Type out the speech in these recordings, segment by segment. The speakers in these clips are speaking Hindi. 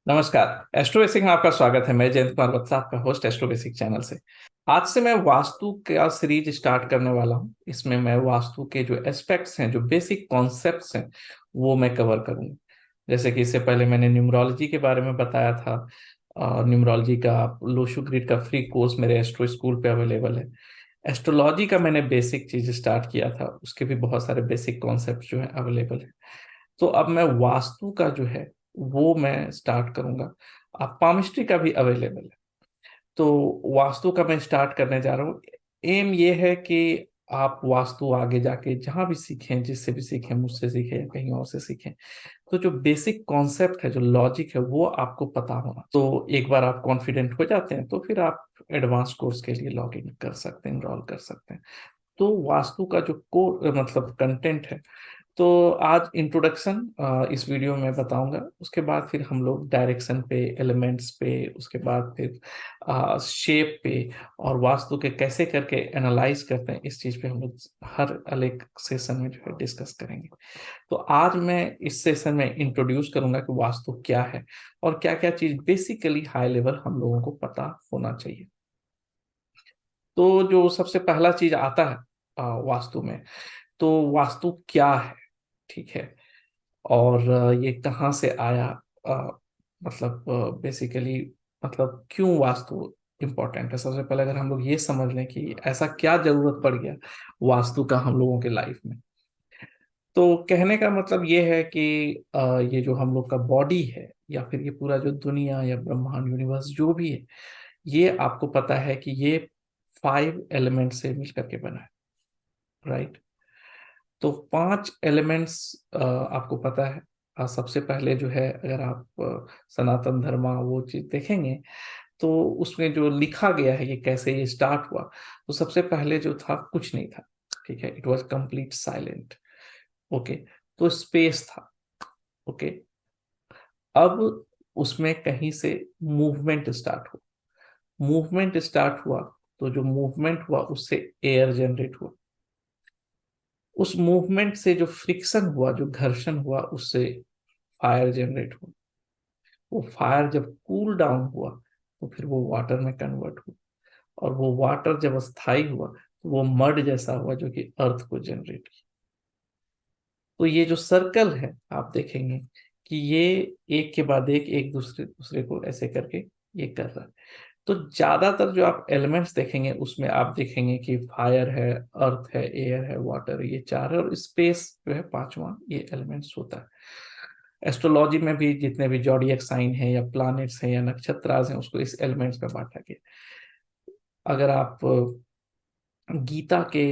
नमस्कार। एस्ट्रो बेसिक में आपका स्वागत है। मैं जयंत कुमार बत्सा, आपका होस्ट एस्ट्रो बेसिक चैनल से। आज से मैं वास्तु का सीरीज स्टार्ट करने वाला हूं। इसमें मैं वास्तु के जो एस्पेक्ट्स हैं, जो बेसिक कॉन्सेप्ट्स हैं, वो मैं कवर करूंगा। जैसे कि इससे पहले मैंने न्यूमरोलॉजी के बारे में बताया था। न्यूमरोलॉजी का लोशु ग्रिड का फ्री कोर्स मेरे एस्ट्रो स्कूल पे अवेलेबल है। एस्ट्रोलॉजी का मैंने बेसिक चीज स्टार्ट किया था, उसके भी बहुत सारे बेसिक कॉन्सेप्ट जो है अवेलेबल है। तो अब मैं वास्तु का जो है वो मैं स्टार्ट करूंगा। अब पामिस्ट्री का भी अवेलेबल है। तो वास्तु का मैं स्टार्ट करने जा रहा हूँ। एम ये है कि आप वास्तु आगे जाके जहां भी सीखें, जिससे भी सीखें, मुझसे सीखें या कहीं और से सीखें, तो जो बेसिक कॉन्सेप्ट है, जो लॉजिक है, वो आपको पता होना। तो एक बार आप कॉन्फिडेंट हो जाते हैं तो फिर आप एडवांस कोर्स के लिए लॉग इन कर सकते हैं, इनरोल कर सकते हैं। तो वास्तु का जो कोर मतलब कंटेंट है, तो आज इंट्रोडक्शन इस वीडियो में बताऊंगा। उसके बाद फिर हम लोग डायरेक्शन पे, एलिमेंट्स पे, उसके बाद फिर शेप पे और वास्तु के कैसे करके एनालाइज करते हैं, इस चीज पे हम लोग हर अलग सेशन में जो है डिस्कस करेंगे। तो आज मैं इस सेशन में इंट्रोड्यूस करूंगा कि वास्तु क्या है और क्या क्या चीज बेसिकली हाई लेवल हम लोगों को पता होना चाहिए। तो जो सबसे पहला चीज आता है वास्तु में, तो वास्तु क्या है, ठीक है, और ये कहाँ से आया, अ, मतलब बेसिकली मतलब क्यों वास्तु इम्पोर्टेंट है। सबसे पहले अगर हम लोग ये समझ लें कि ऐसा क्या जरूरत पड़ गया वास्तु का हम लोगों के लाइफ में, तो कहने का मतलब ये है कि ये जो हम लोग का बॉडी है या फिर ये पूरा जो दुनिया या ब्रह्मांड यूनिवर्स जो भी है, ये आपको पता है कि ये 5 एलिमेंट से मिलकर के बना है, राइट। तो 5 एलिमेंट्स आपको पता है। सबसे पहले जो है, अगर आप सनातन धर्म वो चीज देखेंगे, तो उसमें जो लिखा गया है कि कैसे ये स्टार्ट हुआ, तो सबसे पहले जो था कुछ नहीं था, ठीक है। It was complete silent. Okay. तो स्पेस था। ओके। अब उसमें कहीं से मूवमेंट स्टार्ट हुआ। मूवमेंट स्टार्ट हुआ, तो जो मूवमेंट हुआ उससे एयर जनरेट हुआ। उस मूवमेंट से जो फ्रिक्शन हुआ, जो घर्षण हुआ, उससे फायर जनरेट हुआ। वो फायर जब कूल डाउन हुआ तो फिर वो वाटर में कन्वर्ट हुआ। और वो वाटर जब स्थायी हुआ तो वो मड जैसा हुआ, जो कि अर्थ को जनरेट किया। तो ये जो सर्कल है, आप देखेंगे कि ये एक के बाद एक दूसरे दूसरे को ऐसे करके ये कर रहा है। तो ज्यादातर जो आप एलिमेंट्स देखेंगे उसमें आप देखेंगे कि फायर है, अर्थ है, एयर है, वाटर है, ये चार है, और स्पेस जो है पांचवा ये एलिमेंट्स होता है। एस्ट्रोलॉजी में भी जितने भी जॉडियक साइन है या प्लैनेट्स हैं या नक्षत्रास हैं, उसको इस एलिमेंट्स में बांटा गया। अगर आप गीता के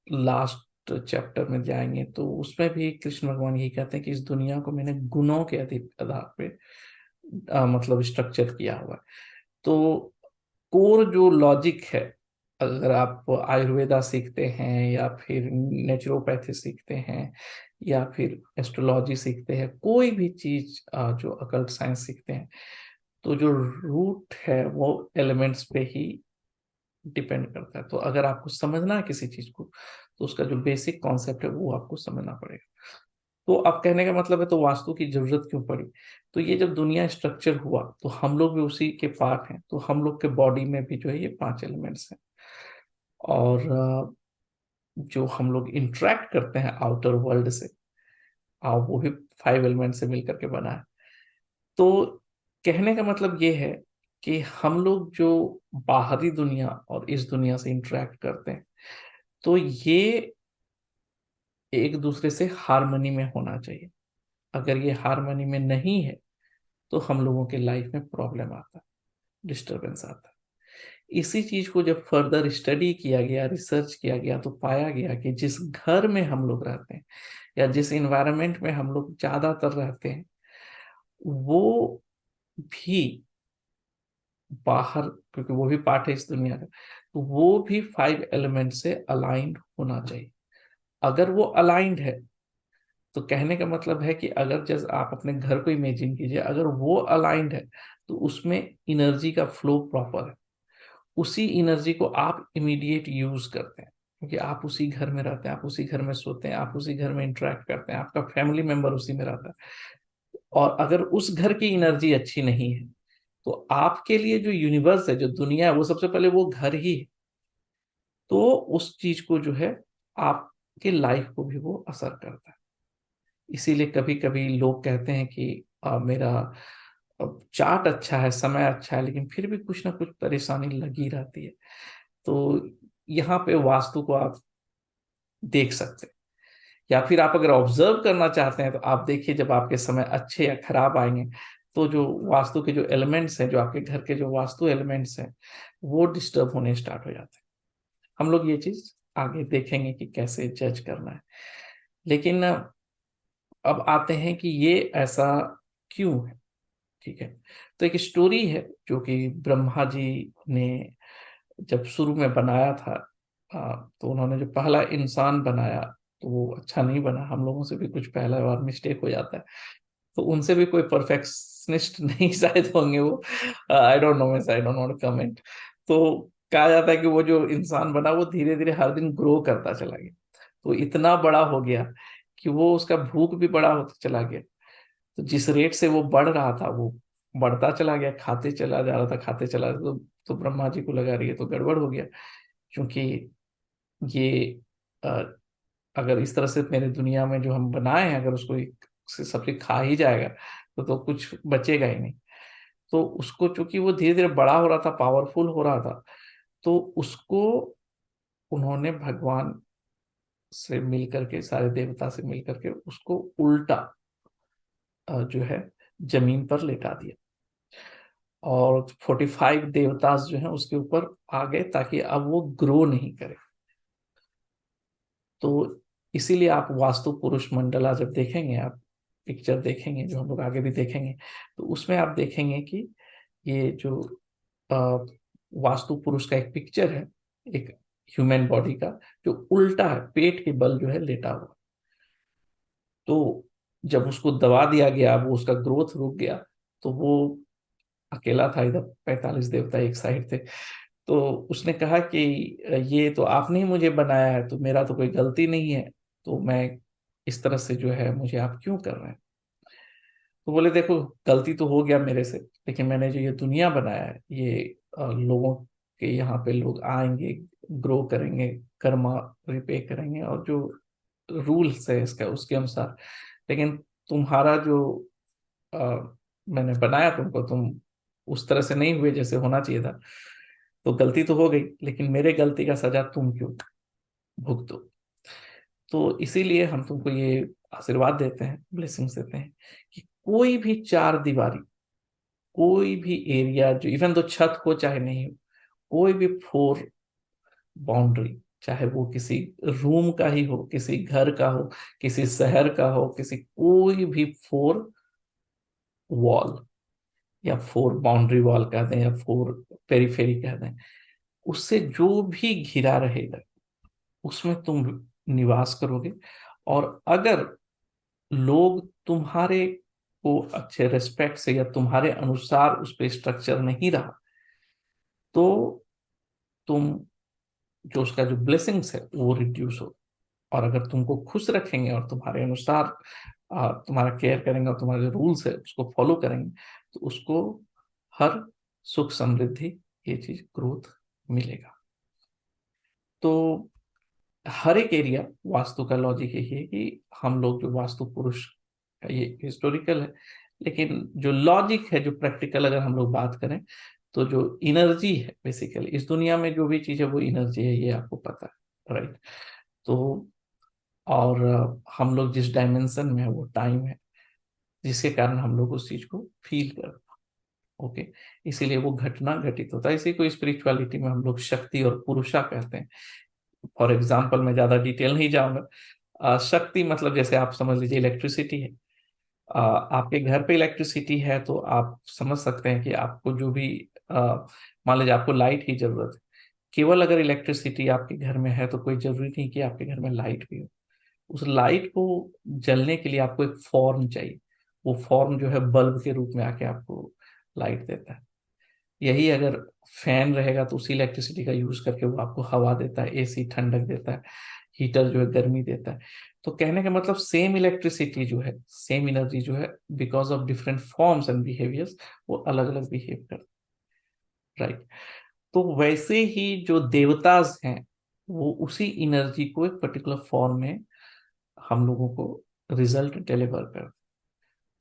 लास्ट चैप्टर में जाएंगे तो उसमें भी कृष्ण भगवान यही कहते हैं कि इस दुनिया को मैंने गुणों के अधिक आधार पे मतलब स्ट्रक्चर किया हुआ है। तो कोर जो लॉजिक है, अगर आप आयुर्वेदा सीखते हैं या फिर नेचुरोपैथी सीखते हैं या फिर एस्ट्रोलॉजी सीखते हैं, कोई भी चीज जो अकल्ट साइंस सीखते हैं, तो जो रूट है वो एलिमेंट्स पे ही डिपेंड करता है। तो अगर आपको समझना है किसी चीज को, तो उसका जो बेसिक कॉन्सेप्ट है वो आपको समझना पड़ेगा। तो अब कहने का मतलब है, तो वास्तु की जरूरत क्यों पड़ी। तो ये जब दुनिया स्ट्रक्चर हुआ तो हम लोग भी उसी के पार्ट हैं। तो हम लोग के बॉडी में भी जो है ये 5 एलिमेंट्स हैं। और जो हम लोग इंटरेक्ट करते हैं आउटर वर्ल्ड से, वो भी 5 एलिमेंट से मिलकर के बना है। तो कहने का मतलब ये है कि हम लोग जो बाहरी दुनिया और इस दुनिया से इंटरेक्ट करते हैं, तो ये एक दूसरे से हारमनी में होना चाहिए। अगर ये हारमोनी में नहीं है तो हम लोगों के लाइफ में प्रॉब्लम आता है, डिस्टरबेंस आता है। इसी चीज को जब फर्दर स्टडी किया गया, रिसर्च किया गया, तो पाया गया कि जिस घर में हम लोग रहते हैं या जिस इन्वायरमेंट में हम लोग ज्यादातर रहते हैं, वो भी बाहर, क्योंकि वो भी पार्ट है इस दुनिया का, तो वो भी 5 एलिमेंट से अलाइंड होना चाहिए। अगर वो अलाइंड है, तो कहने का मतलब है कि अगर जैसे आप अपने घर को इमेजिन कीजिए, अगर वो अलाइंड है तो उसमें एनर्जी का फ्लो प्रॉपर है। उसी एनर्जी को आप इमीडिएट यूज करते हैं, क्योंकि आप उसी घर में रहते हैं, आप उसी घर में सोते हैं, आप उसी घर में इंटरेक्ट करते हैं, आपका फैमिली मेंबर उसी में रहता है। और अगर उस घर की एनर्जी अच्छी नहीं है तो आपके लिए जो यूनिवर्स है, जो दुनिया है, वो सबसे पहले वो घर ही है। तो उस चीज को जो है, आपके लाइफ को भी वो असर करता है। इसीलिए कभी कभी लोग कहते हैं कि मेरा चार्ट अच्छा है, समय अच्छा है, लेकिन फिर भी कुछ ना कुछ परेशानी लगी रहती है। तो यहाँ पे वास्तु को आप देख सकते हैं। या फिर आप अगर ऑब्जर्व करना चाहते हैं तो आप देखिए, जब आपके समय अच्छे या खराब आएंगे तो जो वास्तु के जो एलिमेंट्स हैं, जो आपके घर के जो वास्तु एलिमेंट्स हैं, वो डिस्टर्ब होने स्टार्ट हो जाते हैं। हम लोग ये चीज आगे देखेंगे कि कैसे जज करना है। लेकिन अब आते हैं कि ये ऐसा क्यों है। ठीक है, तो एक स्टोरी है जो कि ब्रह्मा जी ने जब शुरू में बनाया था, तो उन्होंने जो पहला इंसान बनाया तो वो अच्छा नहीं बना। हम लोगों से भी कुछ पहला बार मिस्टेक हो जाता है, तो उनसे भी कोई परफेक्शनिस्ट नहीं शायद होंगे वो। I don't know, I don't want to comment. तो कहा जाता है कि वो जो इंसान बना वो धीरे धीरे हर दिन ग्रो करता चला गया, तो इतना बड़ा हो गया कि वो उसका भूख भी बड़ा होता चला गया। तो जिस रेट से वो बढ़ रहा था वो बढ़ता चला गया, खाते चला जा रहा था, खाते चला तो ब्रह्मा जी को लगा रही है तो गड़बड़ हो गया। क्योंकि ये अ, अगर इस तरह से मेरे दुनिया में जो हम बनाए हैं, अगर उसको से सबसे खा ही जाएगा तो कुछ बचेगा ही नहीं। तो उसको, चूंकि वो धीरे धीरे बड़ा हो रहा था, पावरफुल हो रहा था, तो उसको उन्होंने भगवान से मिल करके, सारे देवता से मिल करके उसको उल्टा जो है जमीन पर लेटा दिया। और 45 देवतास जो हैं उसके ऊपर आ गए ताकि अब वो ग्रो नहीं करे। तो इसीलिए आप वास्तु पुरुष मंडला जब देखेंगे, आप पिक्चर देखेंगे जो हम लोग आगे भी देखेंगे, तो उसमें आप देखेंगे कि ये जो अ, वास्तु पुरुष का एक पिक्चर है, एक ह्यूमन बॉडी का, जो उल्टा है, पेट के बल जो है लेटा हुआ। तो जब उसको दबा दिया गया, वो उसका ग्रोथ रुक गया, तो वो अकेला था, इधर 45 देवता एक साइड थे। तो उसने कहा कि ये तो आपने ही मुझे बनाया है, तो मेरा तो कोई गलती नहीं है, तो मैं इस तरह से जो है, मुझे आप क्यों कर रहे हैं। तो बोले देखो, गलती तो हो गया मेरे से, लेकिन मैंने जो ये दुनिया बनाया है, ये लोगों के यहाँ पे लोग आएंगे, ग्रो करेंगे, कर्मा रिपे करेंगे, और जो रूल्स है इसका उसके अनुसार। लेकिन तुम्हारा जो अ, मैंने बनाया तुमको, तुम उस तरह से नहीं हुए जैसे होना चाहिए था। तो गलती तो हो गई, लेकिन मेरे गलती का सजा तुम क्यों भुगतो। तो इसीलिए हम तुमको ये आशीर्वाद देते हैं, ब्लेसिंग्स देते हैं कि कोई भी चार दीवारी, कोई भी एरिया, जो इवन तो छत हो चाहे नहीं हो, कोई भी फोर बाउंड्री, चाहे वो किसी रूम का ही हो, किसी घर का हो, किसी शहर का हो, किसी कोई भी फोर वॉल, या फोर बाउंड्री वॉल कह दें, या फोर पेरीफेरी कह दें, उससे जो भी घिरा रहेगा उसमें तुम निवास करोगे। और अगर लोग तुम्हारे को अच्छे रिस्पेक्ट से या तुम्हारे अनुसार उस पर स्ट्रक्चर नहीं रहा, तो तुम जो उसका जो ब्लेसिंग्स है वो रिड्यूस हो। और अगर तुमको खुश रखेंगे और तुम्हारे अनुसार तुम्हारा केयर करेंगे, और तुम्हारे जो रूल्स है उसको फॉलो करेंगे, तो उसको हर सुख समृद्धि, ये चीज ग्रोथ मिलेगा। तो हर एक एरिया, वास्तु का लॉजिक यही है कि हम लोग जो वास्तु पुरुष का, ये हिस्टोरिकल है, लेकिन जो लॉजिक है, जो प्रैक्टिकल अगर हम लोग बात करें, तो जो एनर्जी है बेसिकली इस दुनिया में, जो भी चीज है वो एनर्जी है, ये आपको पता है, राइट। तो और हम लोग जिस डायमेंशन में है वो टाइम है, जिसके कारण हम लोग उस चीज को फील करते हैं। ओके, इसीलिए वो घटना घटित होता है। इसी को स्पिरिचुअलिटी में हम लोग शक्ति और पुरुषा कहते हैं। फॉर एग्जाम्पल, मैं ज्यादा डिटेल नहीं जाऊंगा। शक्ति मतलब जैसे आप समझ लीजिए इलेक्ट्रिसिटी है। आपके घर पे इलेक्ट्रिसिटी है तो आप समझ सकते हैं कि आपको जो भी मान लीजिए आपको लाइट की जरूरत है। केवल अगर इलेक्ट्रिसिटी आपके घर में है तो कोई जरूरी नहीं कि आपके घर में लाइट भी हो। उस लाइट को जलने के लिए आपको एक फॉर्म चाहिए। वो फॉर्म जो है बल्ब के रूप में आके आपको लाइट देता है। यही अगर फैन रहेगा तो उसी इलेक्ट्रिसिटी का यूज करके वो आपको हवा देता है, एसी ठंडक देता है। हीटर जो है गर्मी देता है। तो कहने का मतलब सेम इलेक्ट्रिसिटी जो है, सेम एनर्जी जो है, because of different forms and behaviours, वो अलग अलग बिहेव करते हैं, राइट। तो वैसे ही जो देवताज हैं, वो उसी एनर्जी को एक पर्टिकुलर फॉर्म में हम लोगों को रिजल्ट डिलीवर करते।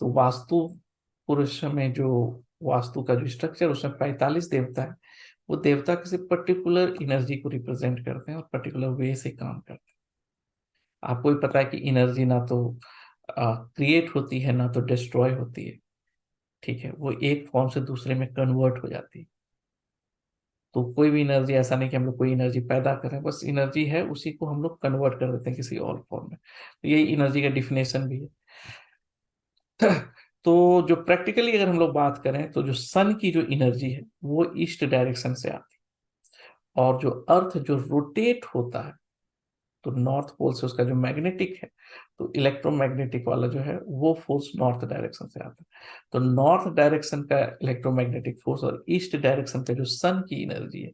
तो वास्तु पुरुष में जो वास्तु का जो स्ट्रक्चर, उसमें 45 देवता है। वो देवता किसी पर्टिकुलर एनर्जी को रिप्रेजेंट करते हैं और पर्टिकुलर वे से काम करते हैं। आपको भी पता है कि एनर्जी ना तो क्रिएट होती है, ना तो डिस्ट्रॉय होती है, ठीक है, वो एक फॉर्म से दूसरे में कन्वर्ट हो जाती है। तो कोई भी एनर्जी ऐसा नहीं कि हम लोग कोई एनर्जी पैदा करें, बस एनर्जी है, उसी को हम लोग कन्वर्ट कर देते हैं किसी और फॉर्म में। तो यही एनर्जी का डिफिनेशन भी है। तो जो प्रैक्टिकली अगर हम लोग बात करें, तो जो सन की जो एनर्जी है वो ईस्ट डायरेक्शन से आती है, और जो अर्थ जो रोटेट होता है, तो नॉर्थ पोल से उसका जो मैग्नेटिक है, तो इलेक्ट्रोमैग्नेटिक वाला जो है वो फोर्स नॉर्थ डायरेक्शन से आता है। तो नॉर्थ डायरेक्शन का इलेक्ट्रोमैग्नेटिक फोर्स और ईस्ट डायरेक्शन का जो सन की एनर्जी है,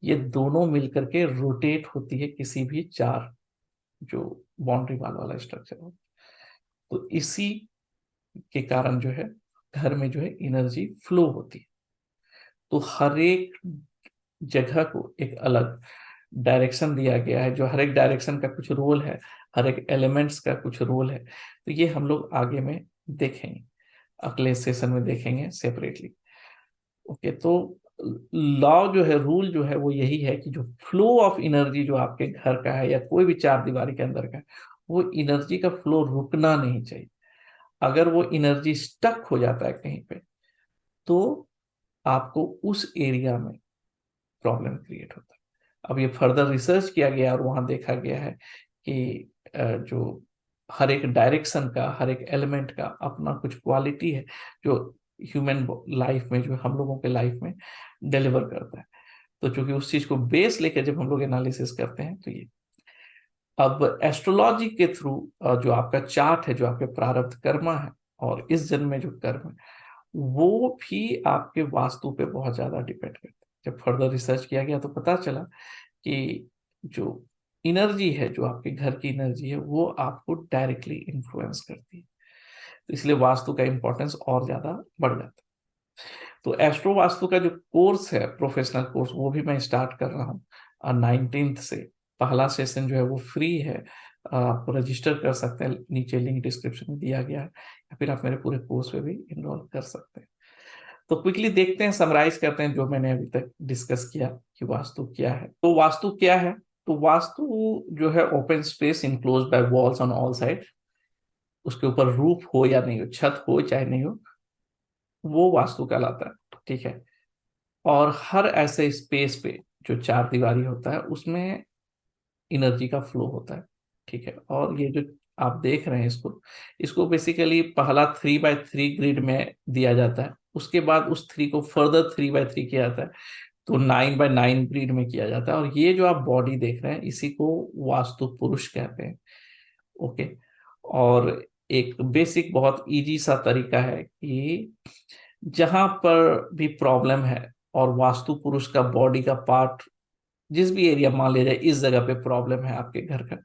ये दोनों मिलकर के रोटेट होती है किसी भी चार जो बाउंड्री वाल वाला स्ट्रक्चर हो। तो इसी के कारण जो है घर में जो है एनर्जी फ्लो होती है। तो हर एक जगह को एक अलग डायरेक्शन दिया गया है, जो हर एक डायरेक्शन का कुछ रोल है, हर एक एलिमेंट्स का कुछ रोल है। तो ये हम लोग आगे में देखेंगे, अगले सेशन में देखेंगे सेपरेटली। ओके, तो लॉ जो है, रूल जो है, वो यही है कि जो फ्लो ऑफ एनर्जी जो आपके घर का है या कोई भी चार दीवारी के अंदर का है, वो एनर्जी का फ्लो रुकना नहीं चाहिए। अगर वो एनर्जी स्टक हो जाता है कहीं पे, तो आपको उस एरिया में प्रॉब्लम क्रिएट होता है। अब ये फर्दर रिसर्च किया गया और वहां देखा गया है कि जो हर एक डायरेक्शन का, हर एक एलिमेंट का अपना कुछ क्वालिटी है, जो ह्यूमन लाइफ में, जो हम लोगों के लाइफ में डिलीवर करता है। तो चूंकि उस चीज को बेस लेकर जब हम लोग एनालिसिस करते हैं, तो ये अब एस्ट्रोलॉजी के थ्रू जो आपका चार्ट है, जो आपके प्रारब्ध कर्मा है और इस जन्म में जो कर्म है, वो भी आपके वास्तु पे बहुत ज्यादा डिपेंड करते हैं। जब फर्दर रिसर्च किया गया तो पता चला कि जो एनर्जी है, जो आपके घर की एनर्जी है, वो आपको डायरेक्टली इन्फ्लुएंस करती है। तो इसलिए वास्तु का इंपॉर्टेंस और ज्यादा बढ़ जाता है। तो एस्ट्रो वास्तु का जो कोर्स है, प्रोफेशनल कोर्स, वो भी मैं स्टार्ट कर रहा हूँ 19 से। पहला सेशन जो है वो फ्री है, आप रजिस्टर कर सकते हैं, नीचे लिंक डिस्क्रिप्शन में दिया गया है, या फिर आप मेरे पूरे कोर्स में भी इनरोल कर सकते हैं। तो क्विकली देखते हैं, समराइज करते हैं जो मैंने अभी तक डिस्कस किया कि वास्तु क्या है। तो वास्तु क्या है? तो वास्तु जो है open space enclose by walls on all side. उसके ऊपर रूफ हो या नहीं हो, छत हो चाहे नहीं हो, वो वास्तु कहलाता है, ठीक है। और हर ऐसे स्पेस पे जो चार दीवारी होता है, उसमें एनर्जी का फ्लो होता है, ठीक है। और ये जो आप देख रहे हैं, इसको बेसिकली पहला 3x3 ग्रिड में दिया जाता है। उसके बाद उस 3 को फर्दर 3x3 किया जाता है, तो 9x9 ग्रिड में किया जाता है। और ये जो आप बॉडी देख रहे हैं, इसी को वास्तु पुरुष कहते हैं, ओके। और एक बेसिक बहुत इजी सा तरीका है कि जहां पर भी प्रॉब्लम है और वास्तु पुरुष का बॉडी का पार्ट, जिस भी एरिया मान लिया जाए इस जगह पे प्रॉब्लम है आपके घर का,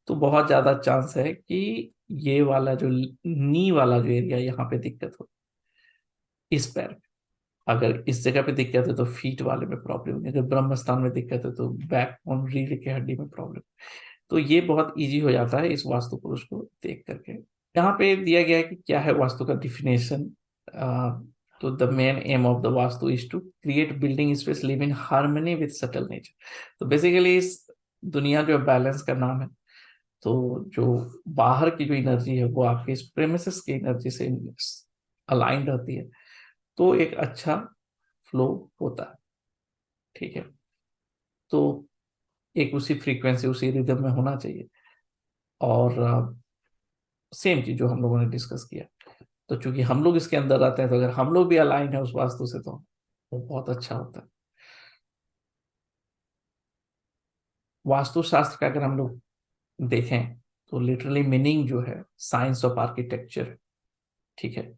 तो बहुत ज्यादा चांस है कि ये वाला जो नी वाला जो एरिया, यहाँ पे दिक्कत हो, इस पैर में। अगर इस जगह पे दिक्कत है तो फीट वाले में प्रॉब्लम होगी, अगर ब्रह्म स्थान में दिक्कत है तो बैक बोन, रीढ़ की हड्डी में प्रॉब्लम। तो ये बहुत इजी हो जाता है इस वास्तु पुरुष को देख करके। यहाँ पे दिया गया है कि क्या है वास्तु का डिफिनेशन। तो the main aim of the vastu is to create building space live in harmony with subtle nature. तो बेसिकली इस दुनिया जो बैलेंस का नाम है। तो जो बाहर की जो एनर्जी है वो आपके इस प्रेमिसेस की एनर्जी से अलाइन रहती है, तो एक अच्छा फ्लो होता है, ठीक है। तो एक उसी फ्रीक्वेंसी, उसी रिदम में होना चाहिए। और सेम चीज जो हम लोगों ने डिस्कस किया, तो चूंकि हम लोग इसके अंदर रहते हैं, तो अगर हम लोग भी अलाइन है उस वास्तु से, तो वो बहुत अच्छा होता है। वास्तुशास्त्र का अगर हम लोग देखें, तो लिटरली मीनिंग जो है साइंस ऑफ आर्किटेक्चर, ठीक है।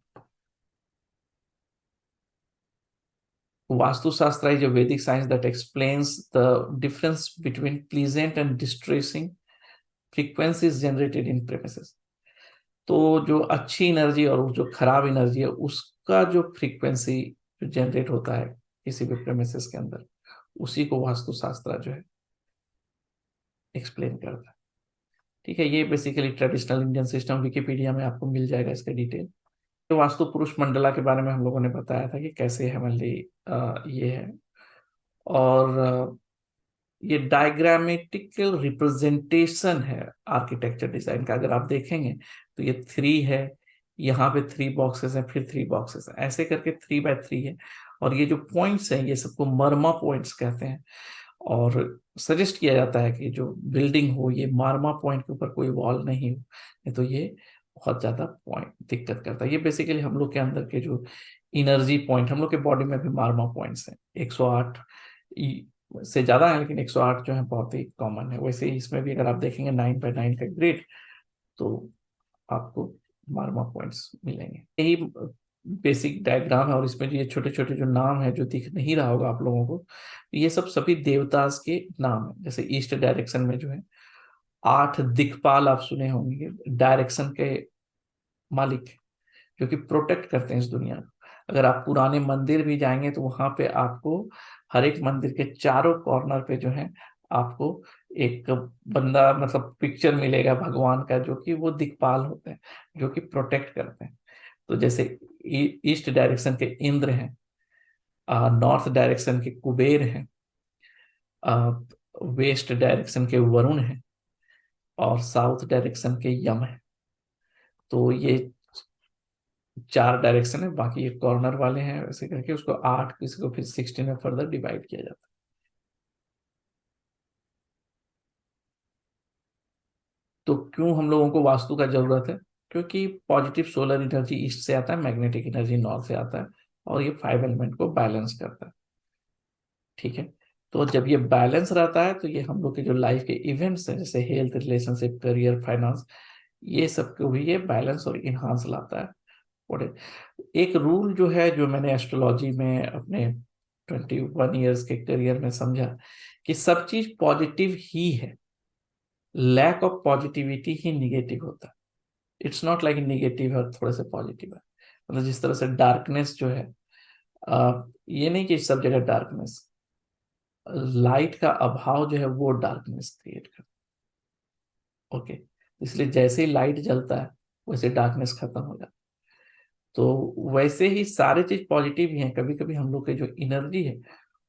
वास्तुशास्त्र is a Vedic science that explains the difference between pleasant and distressing frequencies generated in premises. तो जो अच्छी एनर्जी और जो खराब एनर्जी है उसका जो फ्रीक्वेंसी जनरेट होता है किसी भी प्रेमिसेस के अंदर, उसी को वास्तुशास्त्र जो है एक्सप्लेन करता है। ठीक है, ये basically traditional Indian system, Wikipedia में आपको मिल जाएगा इसका डिटेल। तो वास्तु पुरुष मंडला के बारे में हम लोगों ने बताया था कि कैसे हेमनली ये है। और ये डायग्रामेटिकल रिप्रेजेंटेशन है आर्किटेक्चर डिजाइन का। अगर आप देखेंगे तो ये 3 है, यहाँ पे 3 बॉक्सेस हैं, फिर 3 बॉक्सेस हैं, ऐसे करके 3 बाय 3 है। और ये जो पॉइंट्स हैं ये सबको मर्मा पॉइंट्स कहते हैं। और सजेस्ट किया जाता है कि जो बिल्डिंग हो ये मार्मा पॉइंट के ऊपर कोई वॉल नहीं हो, नहीं तो ये बहुत ज्यादा पॉइंट दिक्कत करता है। ये बेसिकली हम लोग के अंदर के जो इनर्जी पॉइंट, हम लोग के बॉडी में भी मार्मा पॉइंट्स हैं 108 से ज्यादा है, लेकिन 108 जो है बहुत ही कॉमन है। वैसे ही इसमें भी अगर आप देखेंगे 9 बाय 9 का ग्रिड, तो आपको मार्मा पॉइंट्स मिलेंगे। यही बेसिक डायग्राम है। और इसमें जो ये छोटे छोटे जो नाम है जो दिख नहीं रहा होगा आप लोगों को, ये सब सभी देवतास के नाम है। जैसे ईस्ट डायरेक्शन में जो है 8 दिक्पाल आप सुने होंगे, डायरेक्शन के मालिक जो कि प्रोटेक्ट करते हैं इस दुनिया को। अगर आप पुराने मंदिर भी जाएंगे तो वहां पे आपको हर एक मंदिर के चारों कॉर्नर पे जो है आपको एक बंदा मतलब पिक्चर मिलेगा भगवान का, जो कि वो दिक्पाल होते हैं, जो कि प्रोटेक्ट करते हैं। तो जैसे ईस्ट डायरेक्शन के इंद्र हैं, नॉर्थ डायरेक्शन के कुबेर हैं, वेस्ट डायरेक्शन के वरुण हैं, और साउथ डायरेक्शन के यम है। तो ये 4 डायरेक्शन है, बाकी ये कॉर्नर वाले हैं। वैसे करके उसको 8, किसी को फिर 16 में फर्दर डिवाइड किया जाता है। तो क्यों हम लोगों को वास्तु का जरूरत है? क्योंकि पॉजिटिव सोलर एनर्जी ईस्ट से आता है, मैग्नेटिक एनर्जी नॉर्थ से आता है, और ये 5 एलिमेंट को बैलेंस करता है। ठीक है, तो जब ये बैलेंस रहता है तो ये हम लोग के जो लाइफ के इवेंट्स हैं, जैसे हेल्थ, रिलेशनशिप, करियर, फाइनेंस, ये सब को भी ये बैलेंस और इन्हांस लाता है। और एक रूल जो है, जो मैंने एस्ट्रोलॉजी में अपने 21 ईयर्स के करियर में समझा, कि सब चीज पॉजिटिव ही है, लैक ऑफ पॉजिटिविटी ही निगेटिव होता है। इट्स नॉट लाइक निगेटिव है और थोड़े से पॉजिटिव है। मतलब जिस तरह से डार्कनेस जो है, ये नहीं कि सब जगह डार्कनेस, लाइट का अभाव जो है वो डार्कनेस क्रिएट करता है। ओके, इसलिए जैसे ही लाइट जलता है वैसे डार्कनेस खत्म हो जाता है। तो वैसे ही सारे चीज पॉजिटिव ही हैं। कभी कभी हम लोग की जो एनर्जी है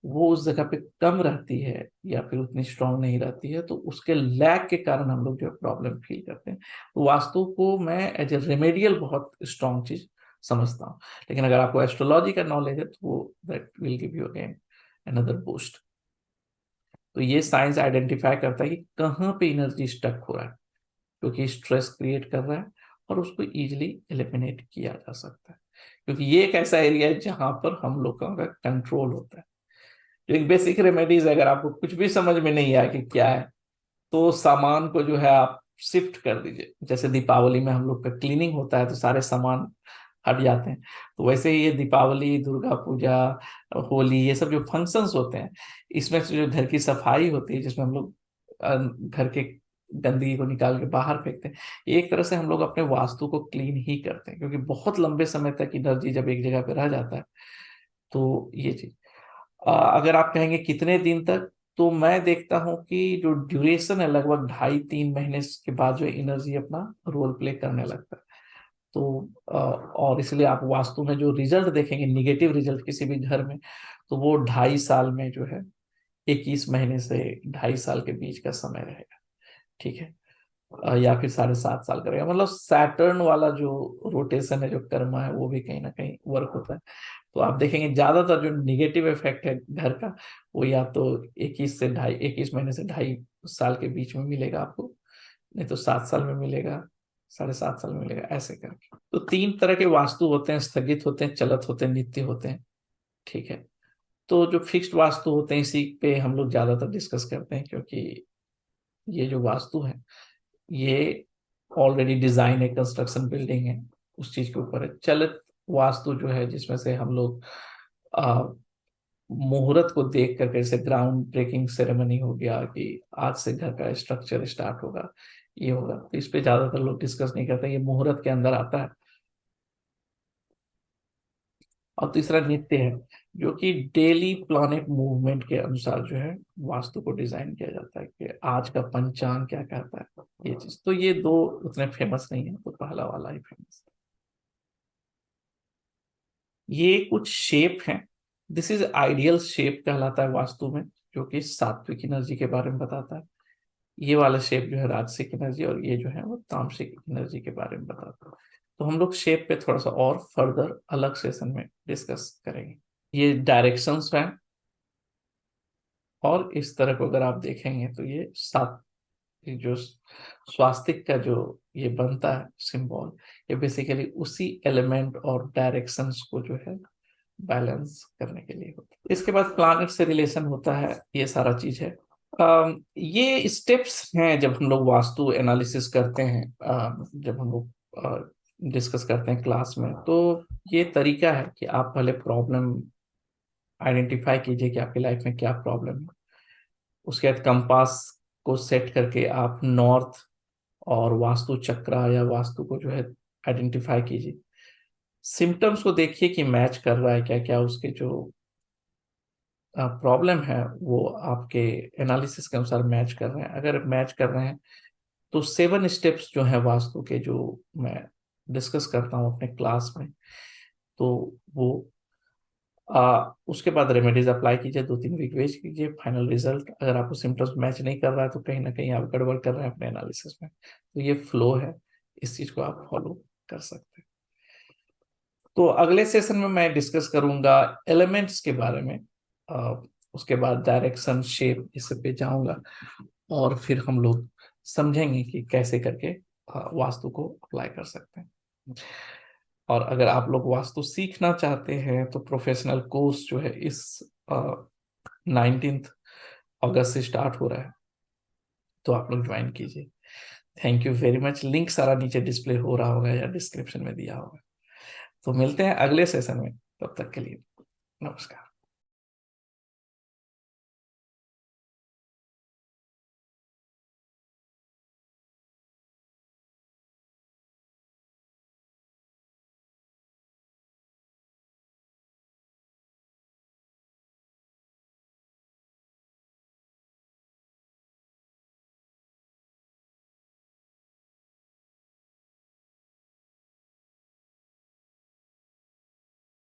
वो उस जगह पे कम रहती है या फिर उतनी स्ट्रांग नहीं रहती है, तो उसके लैक के कारण हम लोग जो प्रॉब्लम फील करते हैं। तो वास्तु को मैं एज ए रेमेडियल बहुत स्ट्रांग चीज समझता हूँ। लेकिन अगर आपको एस्ट्रोलॉजी का नॉलेज है तो वो that will give you again another boost. तो ये साइंस आइडेंटिफाई करता है कि कहाँ पे एनर्जी स्टक हो रहा है, क्योंकि स्ट्रेस क्रिएट कर रहा है, और उसको इजिली एलिमिनेट किया जा सकता है। क्योंकि ये एक ऐसा एरिया है जहां पर हम लोगों का कंट्रोल होता है। जो एक बेसिक रेमेडीज है, अगर आपको कुछ भी समझ में नहीं आया कि क्या है, तो सामान को जो है आप शिफ्ट कर दीजिए। जैसे दीपावली में हम लोग का क्लीनिंग होता है तो सारे सामान हट जाते हैं, तो वैसे ही ये दीपावली, दुर्गा पूजा, होली, ये सब जो फंक्शंस होते हैं, इसमें से जो घर की सफाई होती है, जिसमें हम लोग घर के गंदगी को निकाल के बाहर फेंकते हैं, ये एक तरह से हम लोग अपने वास्तु को क्लीन ही करते हैं। क्योंकि बहुत लंबे समय तक एनर्जी जब एक जगह पे रह जाता है, तो ये चीज अगर आप कहेंगे कितने दिन तक, तो मैं देखता हूं कि जो ड्यूरेशन है लगभग 2.5-3 महीने के बाद जो एनर्जी अपना रोल प्ले करने लगता है। तो और इसलिए आप वास्तु में जो रिजल्ट देखेंगे, निगेटिव रिजल्ट किसी भी घर में, तो वो 2.5 साल में जो है 21 महीने से 2.5 साल के बीच का समय रहेगा। ठीक है, या फिर 7.5 साल का रहेगा। मतलब सैटर्न वाला जो रोटेशन है, जो कर्मा है, वो भी कहीं ना कहीं वर्क होता है। तो आप देखेंगे ज्यादातर जो निगेटिव इफेक्ट है घर का, वो या तो 21 महीने से 2.5 साल के बीच में मिलेगा आपको, नहीं तो 7 साल में मिलेगा, 7.5 साल में मिलेगा, ऐसे करके। तो 3 तरह के वास्तु होते हैं, स्थगित होते हैं, चलत होते हैं, नित्य होते हैं। ठीक है, तो जो फिक्स्ड वास्तु होते हैं इसी पे हम लोग ज्यादातर डिस्कस करते हैं, क्योंकि ये जो वास्तु है ये ऑलरेडी डिजाइन है, कंस्ट्रक्शन, बिल्डिंग है, उस चीज के ऊपर है। चलित वास्तु जो है जिसमें से हम लोग आ, मुहूर्त को देख करके, जैसे ग्राउंड ब्रेकिंग सेरेमनी हो गया कि आज से घर का स्ट्रक्चर स्टार्ट होगा, ये होगा, तो इस पे ज्यादातर लोग डिस्कस नहीं करते, ये मुहूर्त के अंदर आता है। और तीसरा नित्य है, जो कि डेली प्लैनेट मूवमेंट के अनुसार जो है वास्तु को डिजाइन किया जाता है, कि आज का पंचांग क्या कहता है, ये चीज। तो ये दो उतने फेमस नहीं है, तो पहला वाला ही फेमस है। ये कुछ शेप हैं। दिस इज आइडियल शेप कहलाता है वास्तु में, जो कि सात्विक एनर्जी के बारे में बताता है। ये वाला शेप जो है राजसिक एनर्जी, और ये जो है वो तामसिक एनर्जी के बारे में बताता है। तो हम लोग शेप पे थोड़ा सा और फर्दर अलग सेशन में डिस्कस करेंगे। ये डायरेक्शंस हैं, और इस तरह को अगर आप देखेंगे तो ये सात, ये जो स्वास्तिक का जो ये बनता है सिंबल, ये बेसिकली उसी एलिमेंट और डायरेक्शंस को जो है बैलेंस करने के लिए होता है। इसके बाद प्लैनेट से रिलेशन होता है, ये सारा चीज है। ये स्टेप्स हैं जब हम लोग वास्तु एनालिसिस करते हैं, जब हम लोग डिस्कस करते हैं क्लास में, तो ये तरीका है कि आप पहले प्रॉब्लम आइडेंटिफाई कीजिए कि आपकी लाइफ में क्या प्रॉब्लम है। उसके बाद कंपास को सेट करके आप नॉर्थ और वास्तु चक्रा या वास्तु को जो है आइडेंटिफाई कीजिए। सिम्टम्स को देखिए कि मैच कर रहा है क्या क्या, उसके जो प्रॉब्लम है वो आपके एनालिसिस के अनुसार मैच कर रहे हैं। अगर मैच कर रहे हैं तो 7 स्टेप्स जो है वास्तु के, जो मैं डिस्कस करता हूँ अपने क्लास में, तो वो उसके बाद रेमेडीज अप्लाई कीजिए, 2-3 वीक वेट कीजिए, फाइनल रिजल्ट। अगर आपको सिम्टम्स मैच नहीं कर रहा है तो कहीं ना कहीं आप गड़बड़ कर रहे हैं अपने एनालिसिस में। तो ये फ्लो है, इस चीज को आप फॉलो कर सकते हैं। तो अगले सेशन में मैं डिस्कस करूंगा एलिमेंट्स के बारे में। अ, उसके बाद डायरेक्शन, शेप, इस पे जाऊंगा, और फिर हम लोग समझेंगे कि कैसे करके वास्तु को अप्लाई कर सकते हैं। और अगर आप लोग वास्तु सीखना चाहते हैं तो प्रोफेशनल कोर्स जो है इस 19 अगस्त से स्टार्ट हो रहा है, तो आप लोग ज्वाइन कीजिए। Thank you very much. Link सारा नीचे डिस्प्ले हो रहा होगा या डिस्क्रिप्शन में दिया होगा। तो मिलते हैं अगले सेशन में, तब तक के लिए नमस्कार।